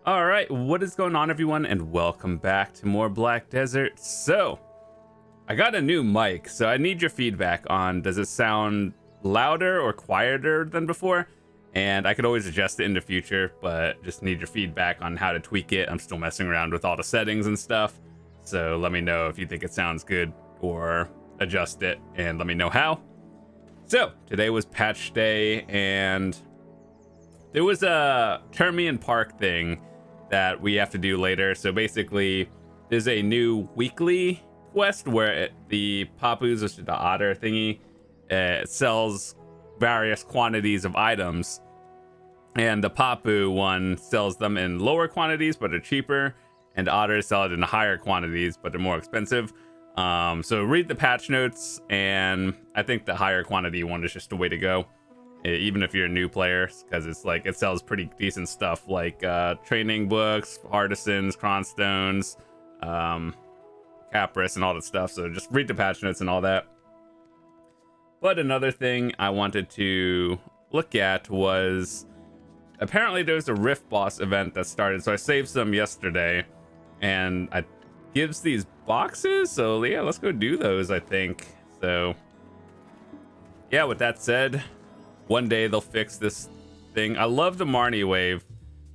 All right, what is going on, everyone, and welcome back to more Black Desert. So, I got a new mic, so I need your feedback on does it sound louder or quieter than before? And I could always adjust it in the future, but just need your feedback on how to tweak it. I'm still messing around with all the settings and stuff, so let me know if you think it sounds good or adjust it, and let me know how. So, today was patch day, and there was a Termian Park thing that we have to do later. So basically, there's a new weekly quest where the Papus, which is the otter thingy, sells various quantities of items. And the Papu one sells them in lower quantities, but they're cheaper. And the otters sell it in higher quantities, but they're more expensive. So read the patch notes, and I think the higher quantity one is just the way to go. Even if you're a new player, because it's like it sells pretty decent stuff like training books, artisans, cronstones, capris, and all that stuff. So just read the patch notes and all that. But another thing I wanted to look at was apparently there's a Rift Boss event that started. So I saved some yesterday, and it gives these boxes. So yeah, let's go do those, I think. So yeah, with that said, one day they'll fix this thing. I love the Marnie wave,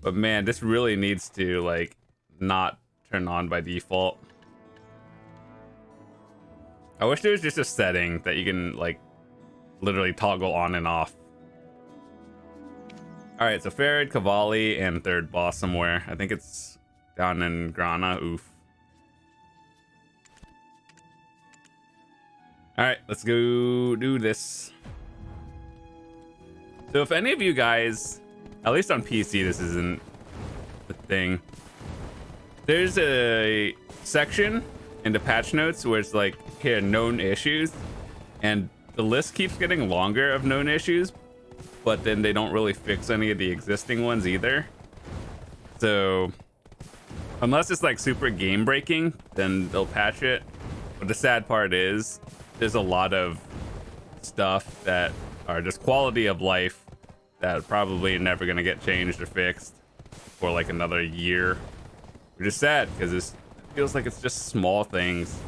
but man, this really needs to like not turn on by default. I wish there was just a setting that you can like literally toggle on and off. All right, so Farid, Cavalli, and third boss somewhere. I think it's down in Grana. Oof. All right, let's go do this. So if any of you guys, at least on PC, this isn't the thing. There's a section in the patch notes where it's like, here, known issues. And the list keeps getting longer of known issues, but then they don't really fix any of the existing ones either. So unless it's like super game breaking, then they'll patch it. But the sad part is there's a lot of stuff that are just quality of life that probably never gonna get changed or fixed for like another year, which is sad because it feels like it's just small things.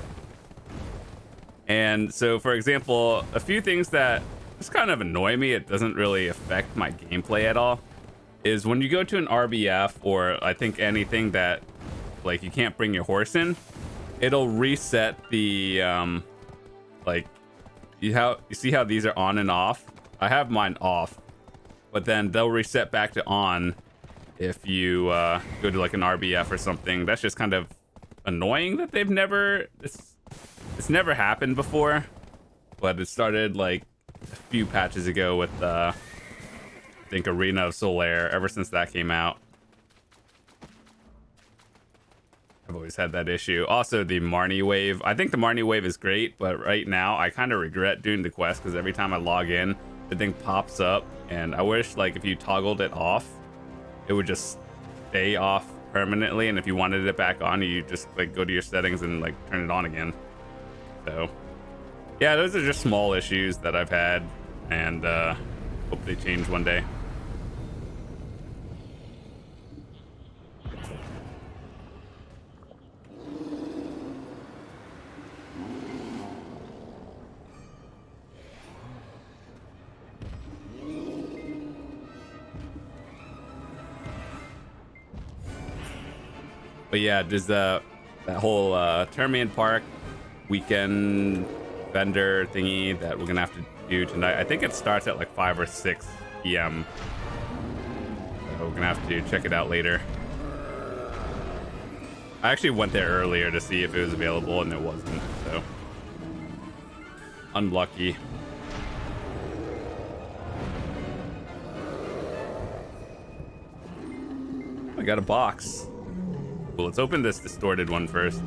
And so, for example, a few things that just kind of annoy me, it doesn't really affect my gameplay at all, is when you go to an RBF, or I think anything that like you can't bring your horse in, it'll reset the like you see how these are on and off. I have mine off, but then they'll reset back to on if you go to like an RBF or something. That's just kind of annoying that they've never it's never happened before, but it started like a few patches ago with I think Arena of Solaire. Ever since that came out, I've always had that issue. Also, the Marnie wave. I think the Marnie wave is great, but right now I kind of regret doing the quest because every time I log in, the thing pops up, and I wish like if you toggled it off, it would just stay off permanently, and if you wanted it back on, you just like go to your settings and like turn it on again. So yeah, those are just small issues that I've had, and hope they change one day. But yeah, there's that whole Termian Park weekend vendor thingy that we're gonna have to do tonight. I think it starts at like 5 or 6 p.m. So we're gonna have to check it out later. I actually went there earlier to see if it was available, and it wasn't, so unlucky. I got a box. Cool, let's open this distorted one first.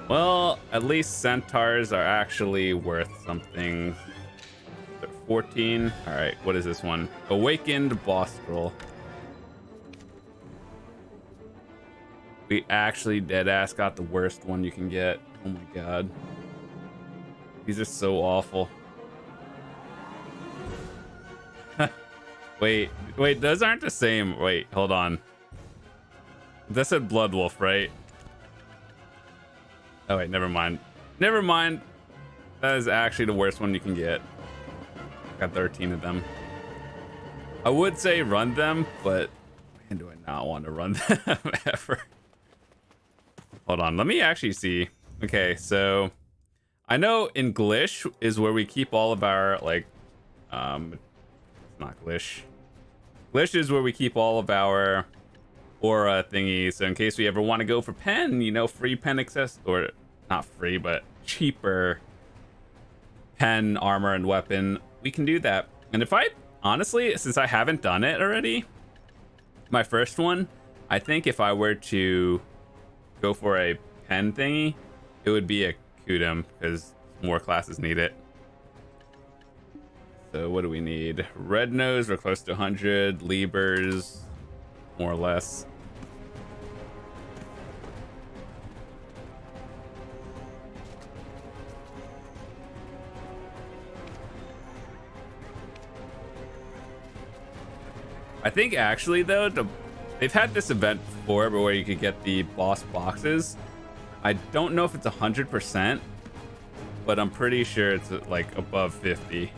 Well, at least centaurs are actually worth something. 14. All right, what is this one? Awakened boss scroll. We actually deadass got the worst one you can get. Oh my god. These are so awful. Wait, those aren't the same. Wait, hold on. That said Blood Wolf, right? Oh wait, never mind. Never mind. That is actually the worst one you can get. Got 13 of them. I would say run them, but man, do I not want to run them ever. Hold on, let me actually see. Okay, so I know in Glish is where we keep all of our like it's not Glish. Glish is where we keep all of our aura thingies. So in case we ever want to go for pen, you know, free pen access, or not free, but cheaper pen, armor, and weapon, we can do that. And if I honestly, since I haven't done it already, my first one, I think if I were to go for a pen thingy, it would be a Kudum, because more classes need it. So what do we need? Red Nose, we're close to 100. Liebers, more or less. I think actually though, they've had this event before where you could get the boss boxes. I don't know if it's 100%, but I'm pretty sure it's like above 50.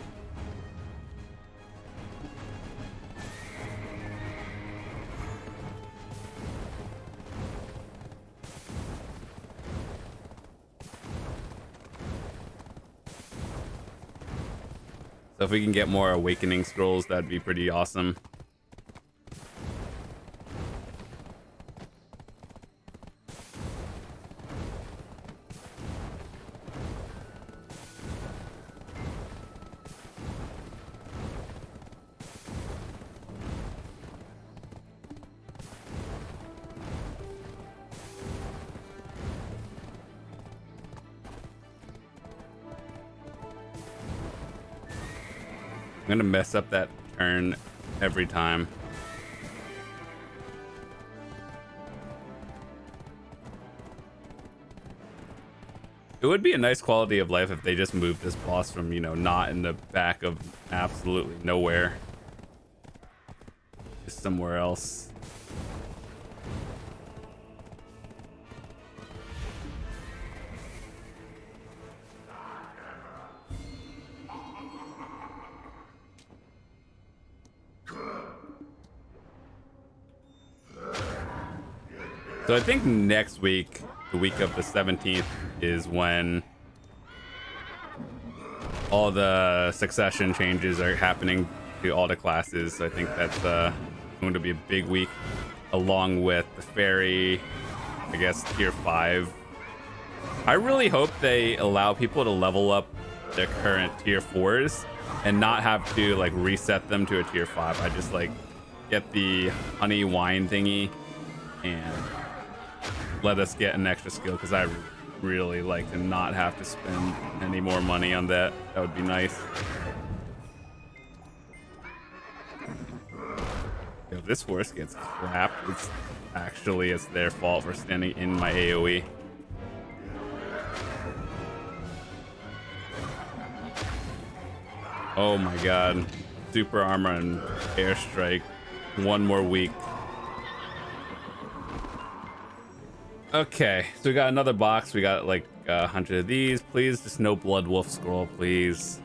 So if we can get more awakening scrolls, that'd be pretty awesome. I'm gonna mess up that turn every time. It would be a nice quality of life if they just moved this boss from, you know, not in the back of absolutely nowhere, just somewhere else. So I think next week, the week of the 17th, is when all the succession changes are happening to all the classes. So I think that's going to be a big week, along with the fairy, I guess, tier 5. I really hope they allow people to level up their current tier 4s and not have to like reset them to a tier 5. I just like get the honey wine thingy and let us get an extra skill, because I really like to not have to spend any more money on that. That would be nice. If this horse gets clapped, it's their fault for standing in my AoE. Oh my god. Super armor and airstrike. One more week. Okay, so we got another box. We got like 100 of these. Please, just no Blood Wolf scroll, please.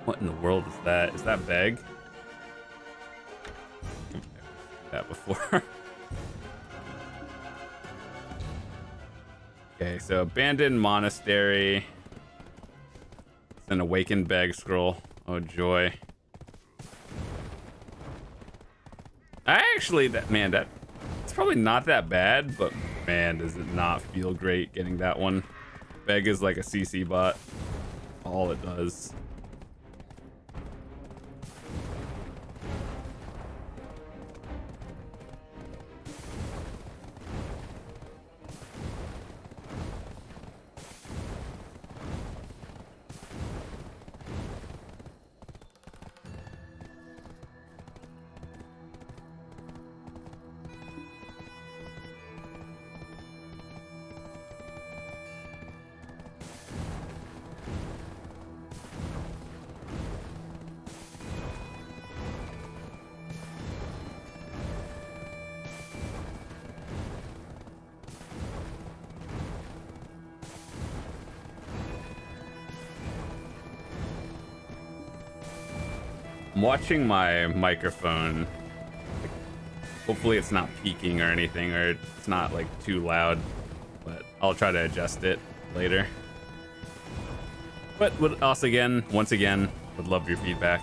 What in the world is that? Is that Beg? That before. Okay, so Abandoned Monastery. It's an Awakened Beg scroll. Oh joy. Actually, it's probably not that bad, but man, does it not feel great getting that one. Beg is like a CC bot. All it does. I'm watching my microphone. Like, hopefully it's not peaking or anything, or it's not like too loud, but I'll try to adjust it later. But once again, would love your feedback.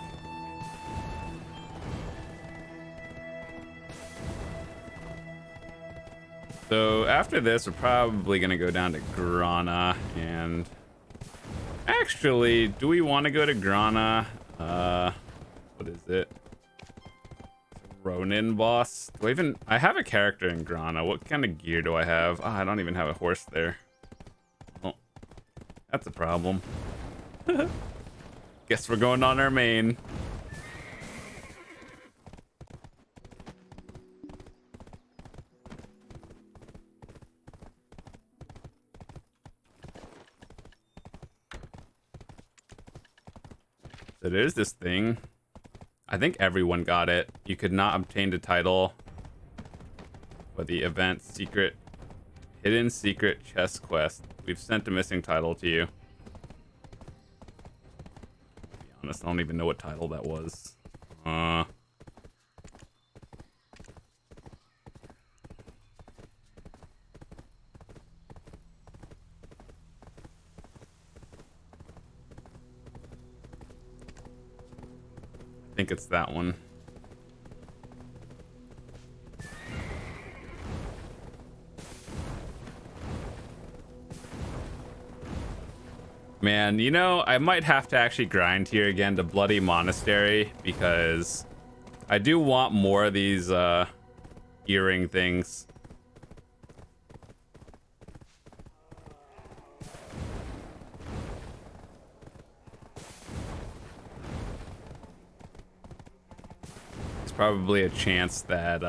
So after this, we're probably gonna go down to Grana, and actually, do we want to go to Grana? What is it? Ronin boss? I have a character in Grana. What kind of gear do I have? Oh, I don't even have a horse there. Well, that's a problem. Guess we're going on our main. So there's this thing. I think everyone got it. You could not obtain the title for the event hidden secret chest quest. We've sent a missing title to you. To be honest, I don't even know what title that was. I think it's that one. Man, you know, I might have to actually grind here again to Bloody Monastery, because I do want more of these earring things. There's probably a chance that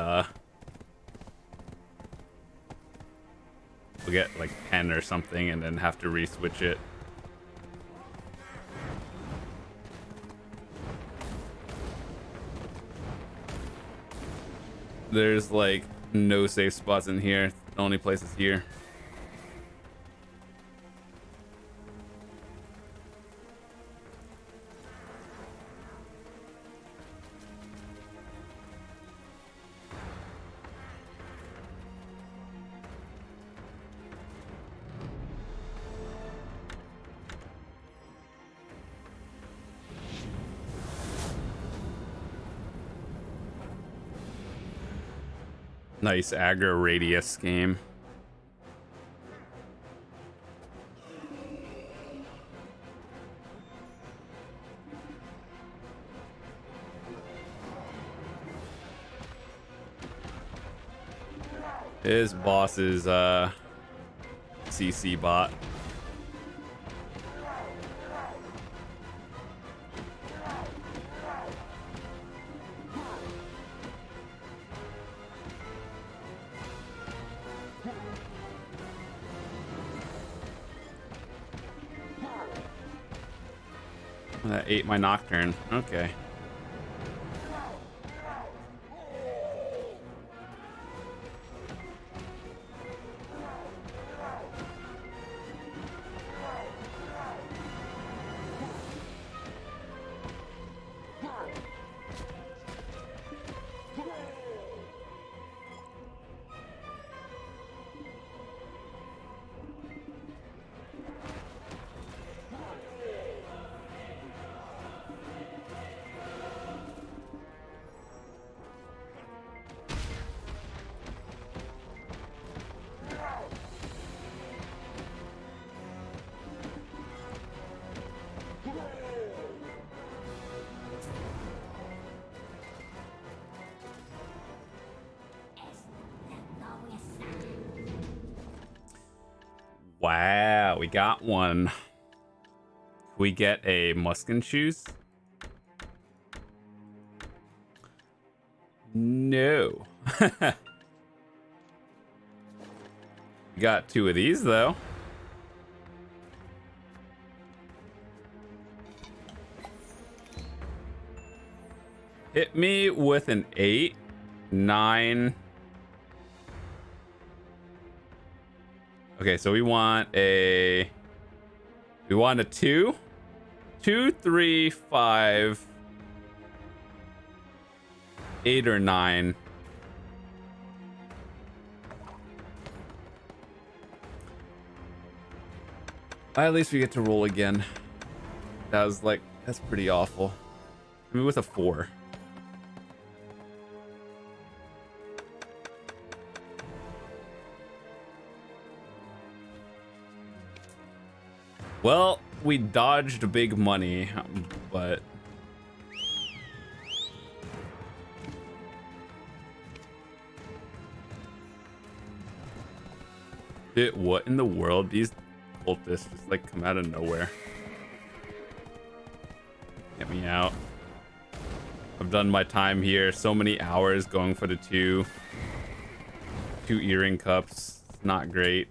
we'll get like 10 or something and then have to re-switch it. There's like no safe spots in here. The only place is here. Nice aggro radius game. His boss is CC bot. That ate my Nocturne. Okay. Wow, we got one. We get a Muskin shoes? No. We got two of these though. Hit me with an 8, 9. Okay, so we want a 2, 2, 3, 5. 8 or 9. At least we get to roll again. That was like, that's pretty awful. I mean, with a 4. Well, we dodged big money, but dude, what in the world? These cultists just like come out of nowhere. Get me out. I've done my time here. So many hours going for the two earring cups. It's not great.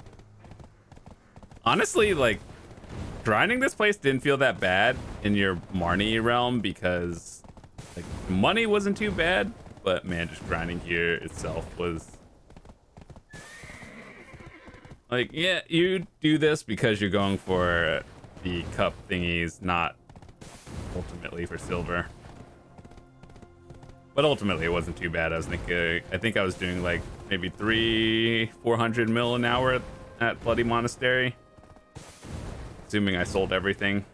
Honestly, like, grinding this place didn't feel that bad in your Marnie realm because like money wasn't too bad, but man, just grinding here itself was like, yeah, you do this because you're going for the cup thingies, not ultimately for silver. But ultimately it wasn't too bad. I think I was doing like maybe 400 mil an hour at Bloody Monastery. Assuming I sold everything.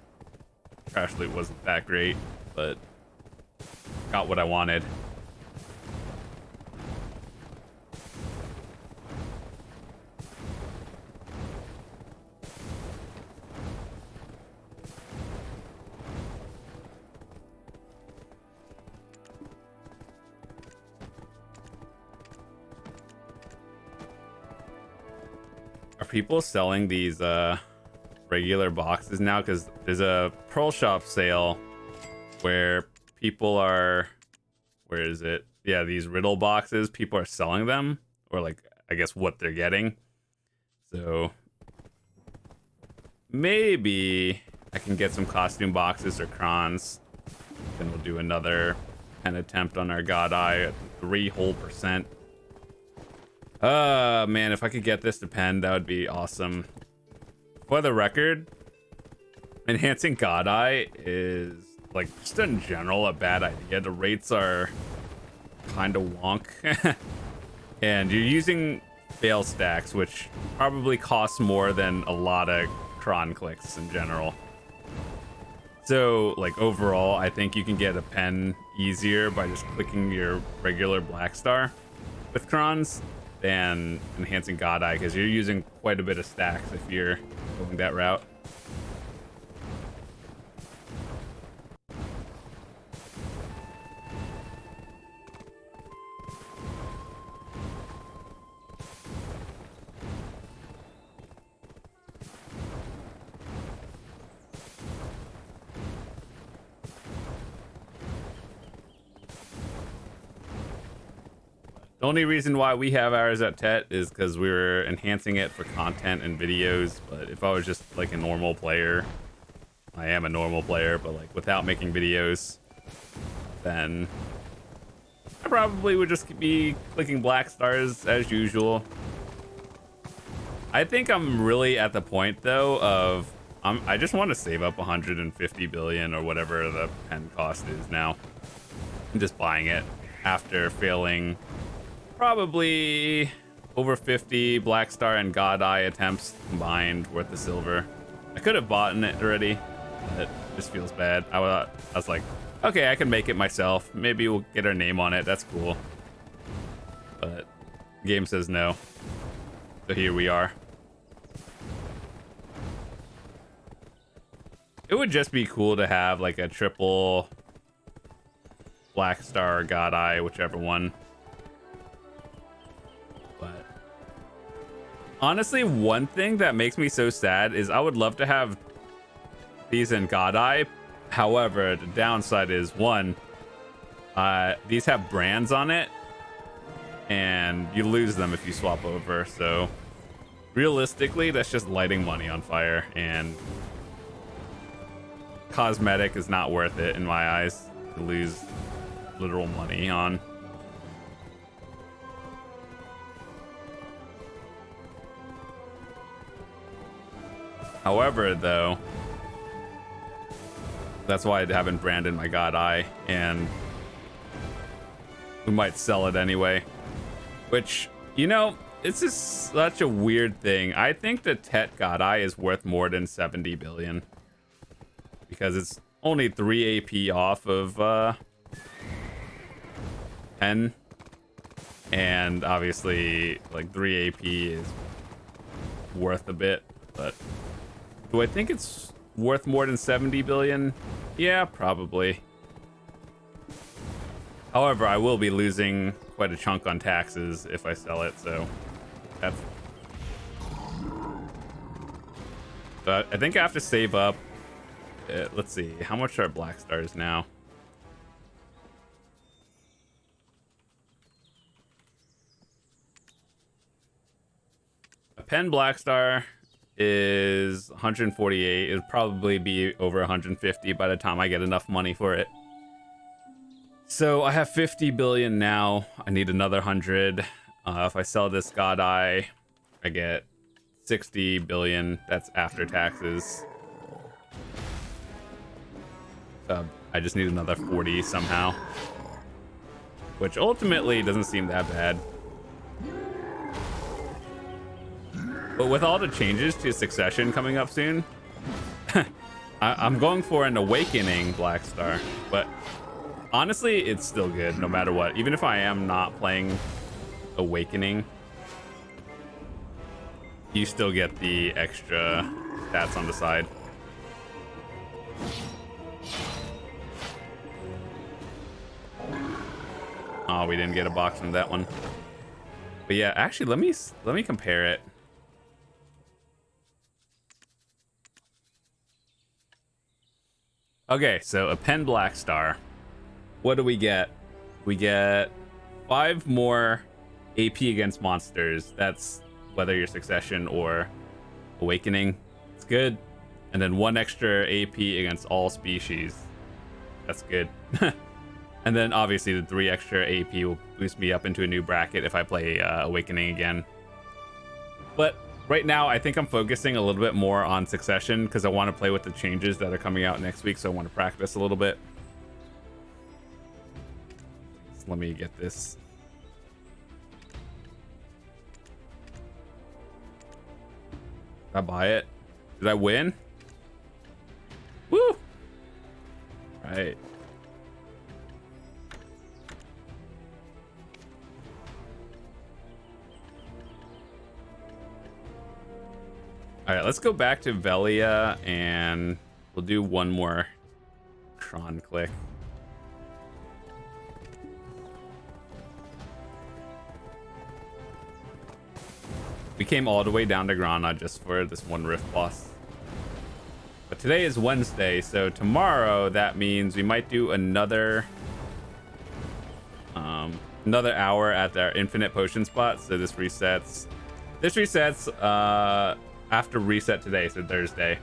Crash loot wasn't that great, but got what I wanted. Are people selling these regular boxes now? Because there's a Pearl Shop sale where people are, where is it? Yeah, these riddle boxes, people are selling them, or like, I guess what they're getting. So maybe I can get some costume boxes or crons. Then we'll do another pen attempt on our God Eye at 3% man, if I could get this to pen, that would be awesome. For the record, enhancing God Eye is, like, just in general a bad idea. The rates are kind of wonk. And you're using fail stacks, which probably costs more than a lot of cron clicks in general. So, like, overall, I think you can get a pen easier by just clicking your regular black star with crons than enhancing God Eye, because you're using quite a bit of stacks if you're going that route. The only reason why we have ours at Tet is because we were enhancing it for content and videos. But if I was just like a normal player, I am a normal player, but like without making videos, then I probably would just be clicking black stars as usual. I think I'm really at the point though of I just want to save up 150 billion or whatever the pen cost is now. I'm just buying it after failing probably over 50 Black Star and God Eye attempts combined worth the silver. I could have bought it already, but it just feels bad. I was like, okay, I can make it myself. Maybe we'll get our name on it. That's cool. But the game says no. So here we are. It would just be cool to have like a triple Black Star or God Eye, whichever one. But honestly, one thing that makes me so sad is I would love to have these in God Eye. However, the downside is one, these have brands on it and you lose them if you swap over. So realistically, that's just lighting money on fire, and cosmetic is not worth it in my eyes to lose literal money on. However, though, that's why I haven't branded my God Eye, and we might sell it anyway. Which, you know, it's just such a weird thing. I think the Tet Godai is worth more than 70 billion. Because it's only 3 AP off of 10. And obviously, like, 3 AP is worth a bit. But do I think it's worth more than 70 billion? Yeah, probably. However, I will be losing quite a chunk on taxes if I sell it, so that's... But I think I have to save up. Let's see, how much are Black Stars now? A pen Black Star is 148. It'll probably be over 150 by the time I get enough money for it. So I have 50 billion now. I need another 100. If I sell this Godai, I get 60 billion. That's after taxes. I just need another 40 somehow, which ultimately doesn't seem that bad. But with all the changes to Succession coming up soon, I'm going for an Awakening Black Star. But honestly, it's still good no matter what. Even if I am not playing Awakening, you still get the extra stats on the side. Oh, we didn't get a box from that one. But yeah, actually, let me compare it. Okay, so a pen Black Star. What do we get? We get 5 more AP against monsters. That's whether you're Succession or Awakening. It's good. And then 1 extra AP against all species. That's good. And then obviously the 3 extra AP will boost me up into a new bracket if I play Awakening again. But right now, I think I'm focusing a little bit more on Succession because I want to play with the changes that are coming out next week, so I want to practice a little bit. So let me get this. Did I buy it? Did I win? Woo! Right. All right, let's go back to Velia and we'll do one more Tron click. We came all the way down to Grana just for this one Rift boss. But today is Wednesday, so tomorrow that means we might do another hour at our infinite potion spot. So this resets. This resets after reset today, so Thursday.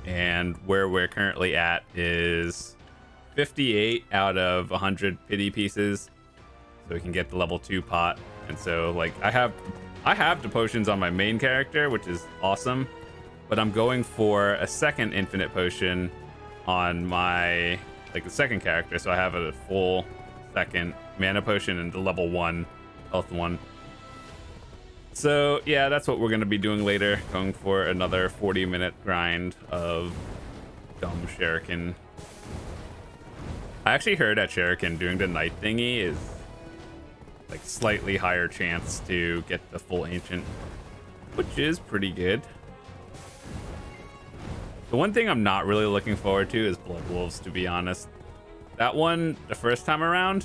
And where we're currently at is 58 out of 100 pity pieces, so we can get the level 2 pot. And so like I have the potions on my main character, which is awesome, but I'm going for a second infinite potion on my the second character, so I have a full second mana potion and the level 1 health one. So yeah, that's what we're going to be doing later, going for another 40-minute grind of dumb Shuriken. I actually heard at Shuriken doing the night thingy is like slightly higher chance to get the full ancient, which is pretty good. The one thing I'm not really looking forward to is Blood Wolves, to be honest. That one, the first time around,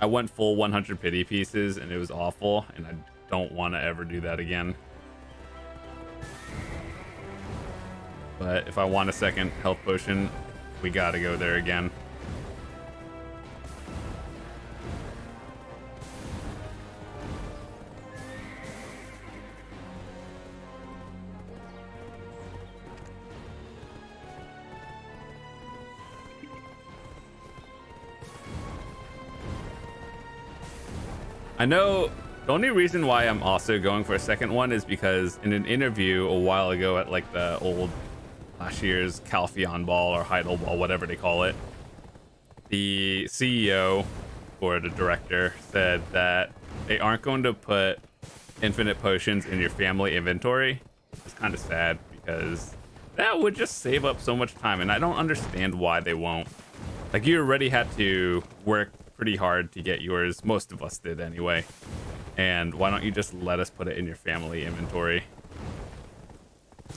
I went full 100 pity pieces and it was awful, and I don't want to ever do that again. But if I want a second health potion, we gotta go there again. I know the only reason why I'm also going for a second one is because in an interview a while ago at like the old last year's Calpheon Ball or Heidel Ball, whatever they call it, the CEO or the director said that they aren't going to put infinite potions in your family inventory. It's kind of sad because that would just save up so much time, and I don't understand why they won't. Like, you already had to work pretty hard to get yours. Most of us did anyway. And why don't you just let us put it in your family inventory?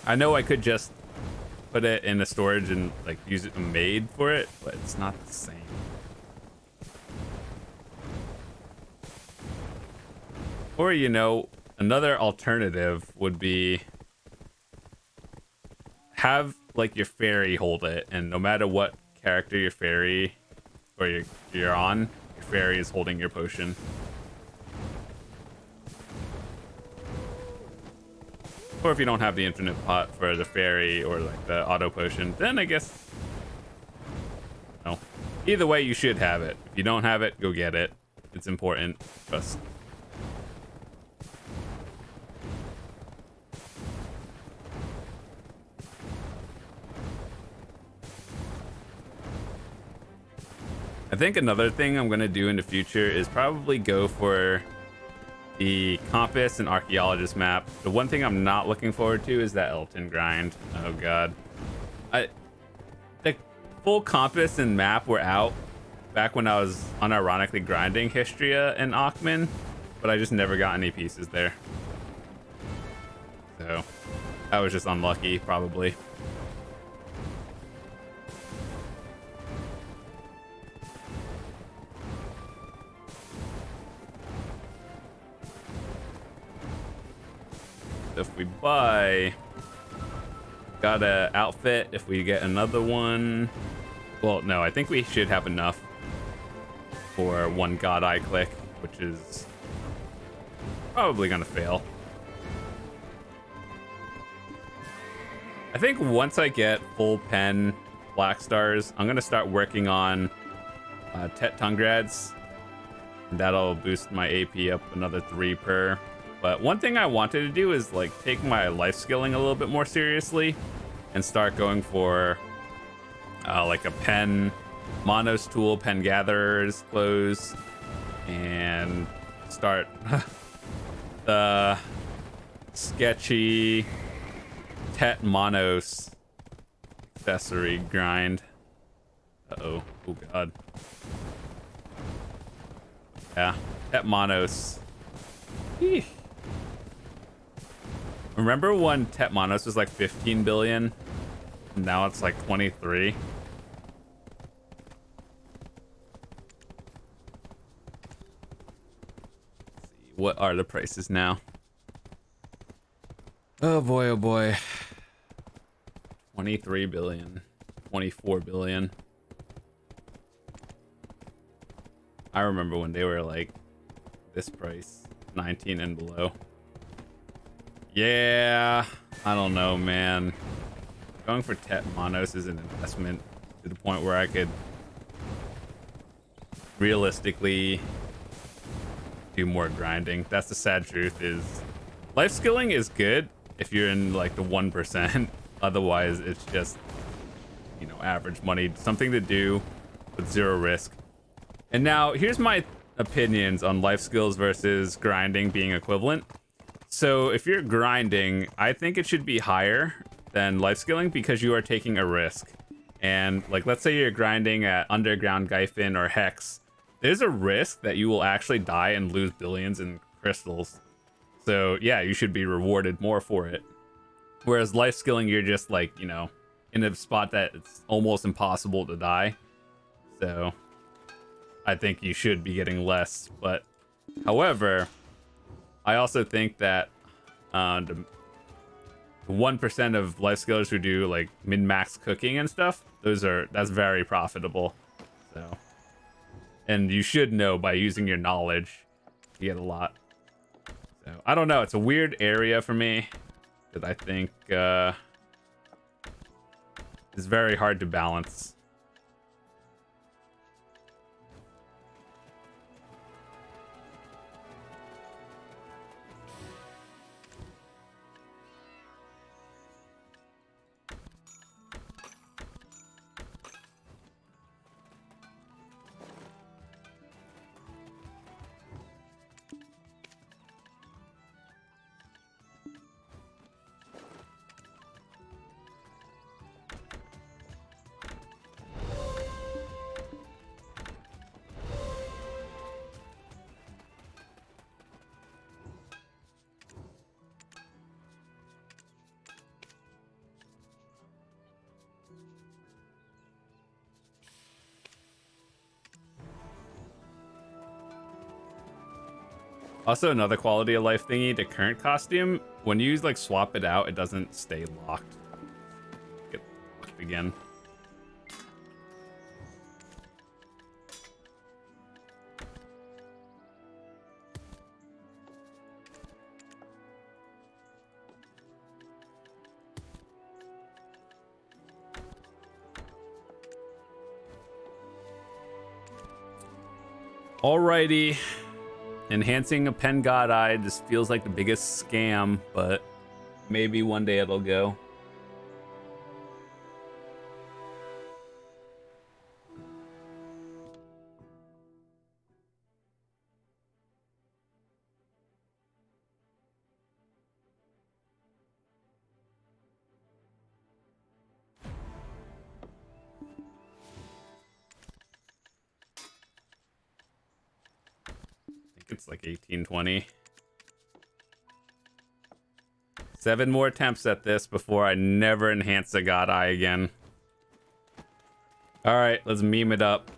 I know I could just put it in the storage and like use it made for it, but it's not the same. Or, you know, another alternative would be have like your fairy hold it, and no matter what character your fairy or you're on, your fairy is holding your potion. Or if you don't have the infinite pot for the fairy or like the auto potion, then I guess, no. Either way, you should have it. If you don't have it, go get it. It's important. Trust. I think another thing I'm gonna do in the future is probably go for the compass and archaeologist map. The one thing I'm not looking forward to is that Elton grind. Oh god. The full compass and map were out back when I was unironically grinding Histria and Akhman, but I just never got any pieces there. So I was just unlucky, probably. If we buy, got a outfit. If we get another one, well, no, I think we should have enough for one god eye click, which is probably gonna fail. I think once I get full pen black stars, I'm gonna start working on Tet Tungrads, and that'll boost my AP up another 3 per. But one thing I wanted to do is like take my life skilling a little bit more seriously and start going for like a pen monos tool, pen gatherer's clothes, and start the sketchy Tet Monos accessory grind. Uh-oh. Oh god. Yeah, Tet Monos. Eesh. Remember when Tet Monos was like 15 billion? Now it's like 23. Let's see, what are the prices now? Oh boy, oh boy. 23 billion. 24 billion. I remember when they were like this price, 19 and below. Yeah, I don't know, man. Going for Tet Monos is an investment to the point where I could realistically do more grinding. That's the sad truth. Is life skilling is good if you're in like the 1%. Otherwise, it's just, you know, average money. Something to do with 0 risk. And now here's my opinions on life skills versus grinding being equivalent. So if you're grinding, I think it should be higher than life skilling because you are taking a risk. And like, let's say you're grinding at Underground, Gyfin, or Hex. There's a risk that you will actually die and lose billions in crystals. So yeah, you should be rewarded more for it. Whereas life skilling, you're just like, you know, in a spot that it's almost impossible to die. So I think you should be getting less. But however, I also think that the 1% of life skillers who do like min-max cooking and stuff, that's very profitable. So, and you should know by using your knowledge, you get a lot. So I don't know, it's a weird area for me that I think is very hard to balance. Also, another quality of life thingy, the current costume, when you like swap it out, it doesn't stay locked. Get locked again. Alrighty. Enhancing a pen god eye just feels like the biggest scam, but maybe one day it'll go. It's like 1820. 7 more attempts at this before I never enhance a god eye again. All right, let's meme it up.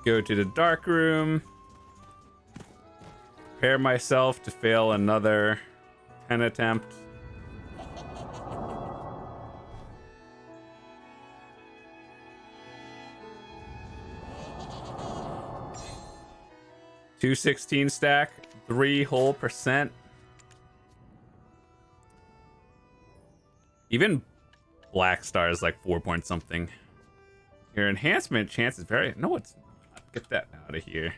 Go to the dark room. Prepare myself to fail another pen attempt. $216 stack, 3 whole %. Even Black Star is like 4 point something. Your enhancement chance is very... No, it's not. Get that out of here.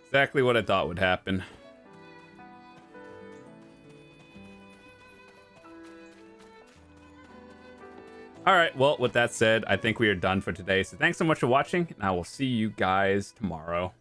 Exactly what I thought would happen. All right, well, with that said, I think we are done for today. So thanks so much for watching, and I will see you guys tomorrow.